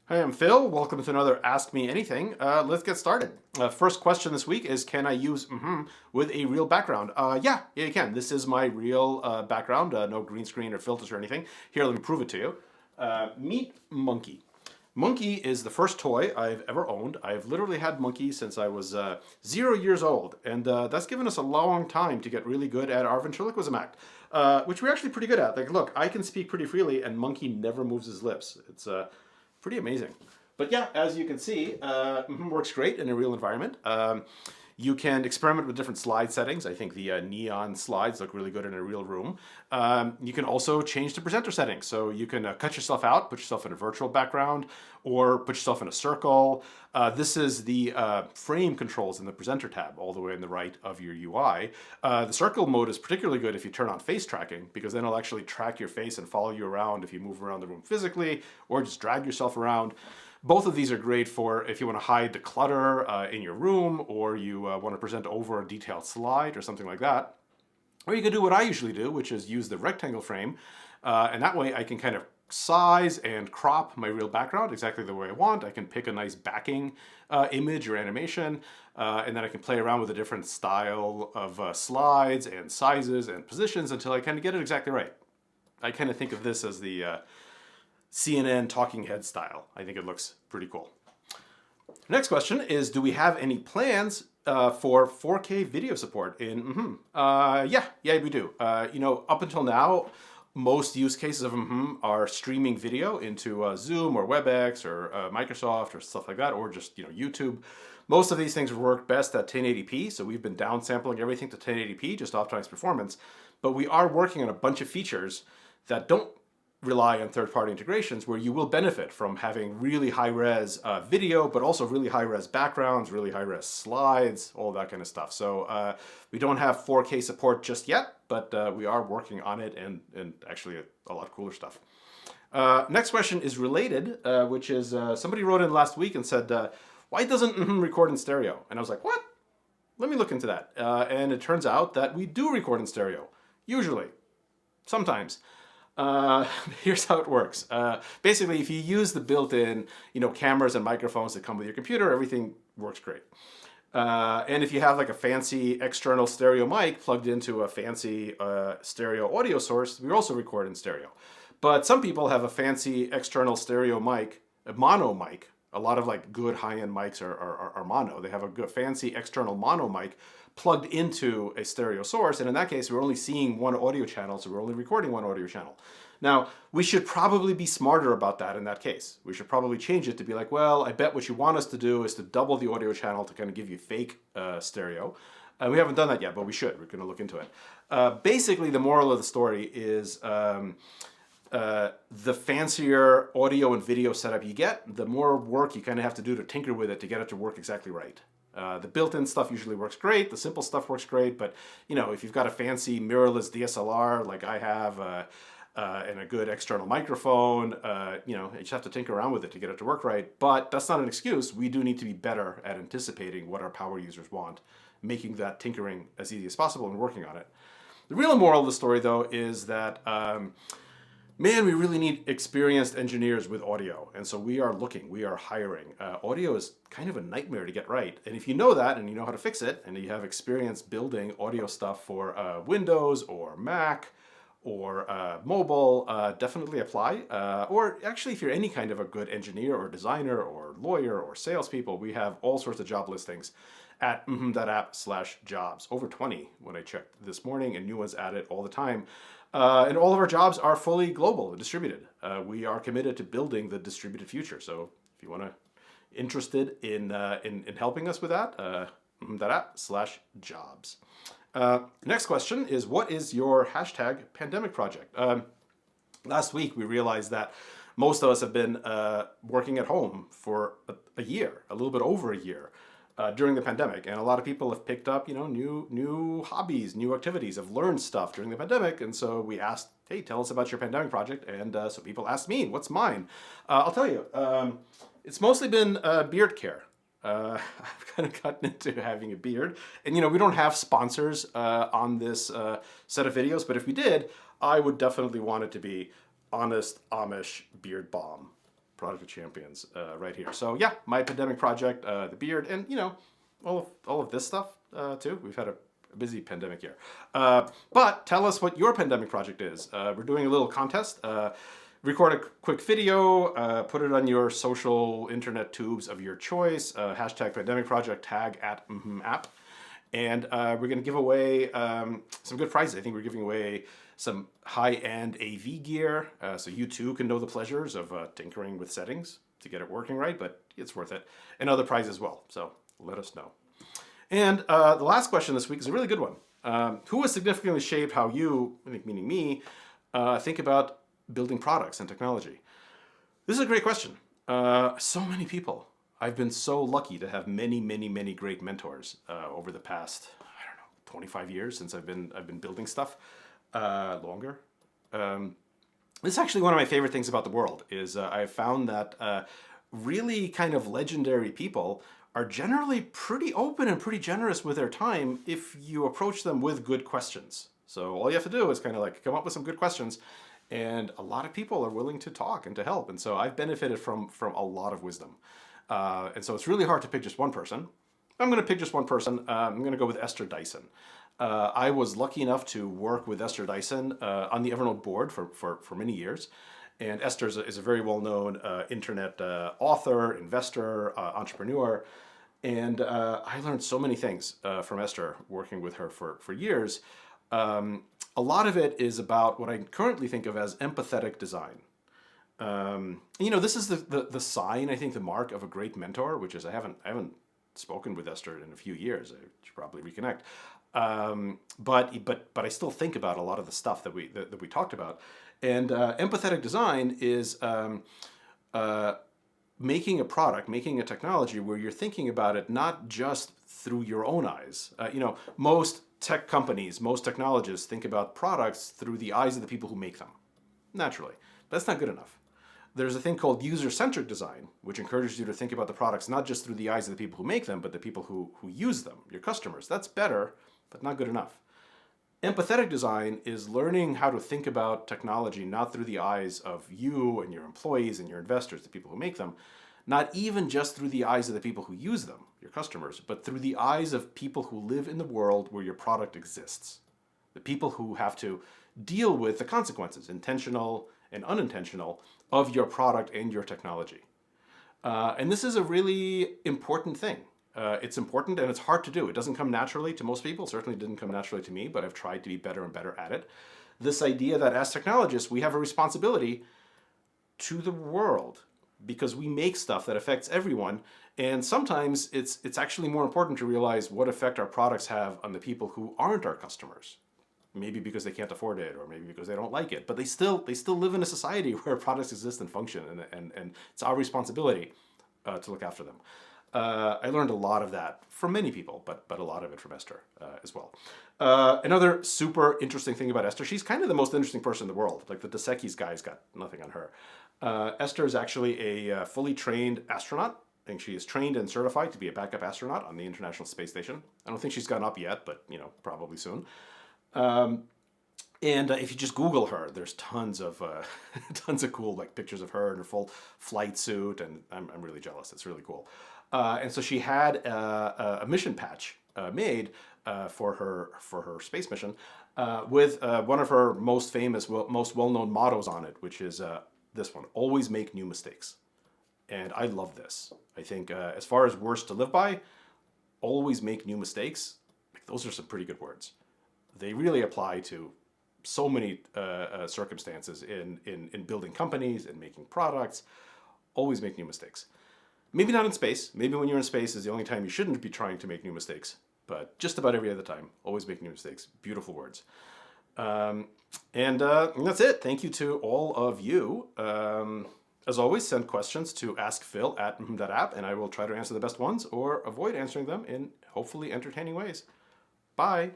Hi, I'm Phil. Welcome to another Ask Me Anything. Let's get started. First question this week is, can I use with a real background? Yeah, you can. This is my real background, no green screen or filters or anything. Here, let me prove it to you. Meet Monkey. Monkey is the first toy I've ever owned. I've literally had Monkey since I was 0 years old, and that's given us a long time to get really good at our ventriloquism act, which we're actually pretty good at. Like, look, I can speak pretty freely, and Monkey never moves his lips. It's pretty amazing. But yeah, as you can see, works great in a real environment. You can experiment with different slide settings. I think the neon slides look really good in a real room. You can also change the presenter settings. So you can cut yourself out, put yourself in a virtual background, or put yourself in a circle. This is the frame controls in the presenter tab, all the way on the right of your UI. The circle mode is particularly good if you turn on face tracking, because then it'll actually track your face and follow you around if you move around the room physically, or just drag yourself around. Both of these are great for if you want to hide the clutter in your room, or you want to present over a detailed slide or something like that. Or you can do what I usually do, which is use the rectangle frame, and that way I can kind of size and crop my real background exactly the way I want. I can pick a nice backing image or animation, and then I can play around with a different style of slides and sizes and positions until I kind of get it exactly right. I kind of think of this as the CNN talking head style. I think it looks pretty cool. Next question is, do we have any plans for 4K video support in yeah, we do. Up until now, most use cases of are streaming video into Zoom or WebEx or Microsoft or stuff like that, or just YouTube. Most of these things work best at 1080p, so we've been downsampling everything to 1080p just to optimize performance. But we are working on a bunch of features that don't rely on third-party integrations, where you will benefit from having really high-res video, but also really high-res backgrounds, really high-res slides, all that kind of stuff. So we don't have 4K support just yet, but we are working on it, and actually a lot cooler stuff. Next question is related, which is somebody wrote in last week and said, why doesn't record in stereo? And I was like, what? Let me look into that. And it turns out that we do record in stereo, usually, sometimes. Here's how it works. Basically, if you use the built-in, cameras and microphones that come with your computer, everything works great. And if you have like a fancy external stereo mic plugged into a fancy stereo audio source, we also record in stereo. But some people have a fancy external stereo mic, a mono mic. A lot of like good high-end mics are mono. They have a good fancy external mono mic plugged into a stereo source, and in that case, we're only seeing one audio channel, so we're only recording one audio channel. Now, we should probably be smarter about that in that case. We should probably change it to be like, well, I bet what you want us to do is to double the audio channel to kind of give you fake stereo. We haven't done that yet, but we should. We're going to look into it. Basically, the moral of the story is the fancier audio and video setup you get, the more work you kind of have to do to tinker with it to get it to work exactly right. The built-in stuff usually works great. The simple stuff works great. But, if you've got a fancy mirrorless DSLR like I have and a good external microphone, you just have to tinker around with it to get it to work right. But that's not an excuse. We do need to be better at anticipating what our power users want, making that tinkering as easy as possible and working on it. The real moral of the story, though, is that man, we really need experienced engineers with audio. And so we are hiring. Audio is kind of a nightmare to get right. And if you know that and you know how to fix it, and you have experience building audio stuff for Windows or Mac or mobile, definitely apply. Or actually, if you're any kind of a good engineer or designer or lawyer or salespeople, we have all sorts of job listings at app/jobs. Over 20 when I checked this morning, and new ones added all the time. And all of our jobs are fully global and distributed. We are committed to building the distributed future. So if you want to interested in helping us with that, app/jobs. Next question is, what is your hashtag pandemic project? Last week we realized that most of us have been working at home for a year, a little bit over a year. During the pandemic, and a lot of people have picked up, new hobbies, new activities, have learned stuff during the pandemic, and so we asked, hey, tell us about your pandemic project, and so people asked me, what's mine? I'll tell you, it's mostly been beard care. I've kind of gotten into having a beard, and we don't have sponsors on this set of videos, but if we did, I would definitely want it to be Honest Amish Beard Balm. product of champions right here. So yeah, my pandemic project, the beard, and all of this stuff too. We've had a busy pandemic year. But tell us what your pandemic project is. We're doing a little contest. Record a quick video, put it on your social internet tubes of your choice, hashtag pandemic project, tag at app. And we're going to give away some good prizes. I think we're giving away some high-end AV gear, so you too can know the pleasures of tinkering with settings to get it working right, but it's worth it. And other prizes as well, so let us know. And the last question this week is a really good one. Who has significantly shaped how you, I think meaning me, think about building products and technology? This is a great question. So many people. I've been so lucky to have many, many, many great mentors over the past, 25 years since I've been building stuff. Longer. This is actually one of my favorite things about the world is I've found that really kind of legendary people are generally pretty open and pretty generous with their time if you approach them with good questions. So all you have to do is kind of like come up with some good questions, and a lot of people are willing to talk and to help. And so I've benefited from a lot of wisdom. And so it's really hard to pick just one person. I'm going to pick just one person. I'm going to go with Esther Dyson. I was lucky enough to work with Esther Dyson on the Evernote board for many years. And Esther is a very well-known internet author, investor, entrepreneur. And I learned so many things from Esther working with her for years. A lot of it is about what I currently think of as empathetic design. This is the sign, I think, the mark of a great mentor, which is I haven't spoken with Esther in a few years. I should probably reconnect. But I still think about a lot of the stuff that we talked about. And empathetic design is making a product, making a technology where you're thinking about it not just through your own eyes. Most tech companies, most technologists think about products through the eyes of the people who make them, naturally. But that's not good enough. There's a thing called user-centric design, which encourages you to think about the products not just through the eyes of the people who make them, but the people who use them, your customers. That's better, but not good enough. Empathetic design is learning how to think about technology not through the eyes of you and your employees and your investors, the people who make them, not even just through the eyes of the people who use them, your customers, but through the eyes of people who live in the world where your product exists. The people who have to deal with the consequences, intentional and unintentional, of your product and your technology. And this is a really important thing. It's important and it's hard to do. It doesn't come naturally to most people. It certainly didn't come naturally to me, but I've tried to be better and better at it. This idea that as technologists, we have a responsibility to the world because we make stuff that affects everyone. And sometimes it's actually more important to realize what effect our products have on the people who aren't our customers. Maybe because they can't afford it, or maybe because they don't like it. But they still live in a society where products exist and function, and it's our responsibility to look after them. I learned a lot of that from many people, but a lot of it from Esther as well. Another super interesting thing about Esther, she's kind of the most interesting person in the world. Like the Dos Equis guy's got nothing on her. Esther is actually a fully trained astronaut. I think she is trained and certified to be a backup astronaut on the International Space Station. I don't think she's gone up yet, but probably soon. And if you just Google her, there's tons of cool pictures of her in her full flight suit, and I'm really jealous. It's really cool. And so she had a mission patch made for her space mission with one of her most famous, most well-known mottos on it, which is this one: "Always make new mistakes." And I love this. I think as far as words to live by, always make new mistakes. Those are some pretty good words. They really apply to so many circumstances in building companies and making products. Always make new mistakes. Maybe not in space. Maybe when you're in space is the only time you shouldn't be trying to make new mistakes. But just about every other time, always make new mistakes. Beautiful words. And that's it. Thank you to all of you. As always, send questions to askphil@mmhmm.app, and I will try to answer the best ones or avoid answering them in hopefully entertaining ways. Bye.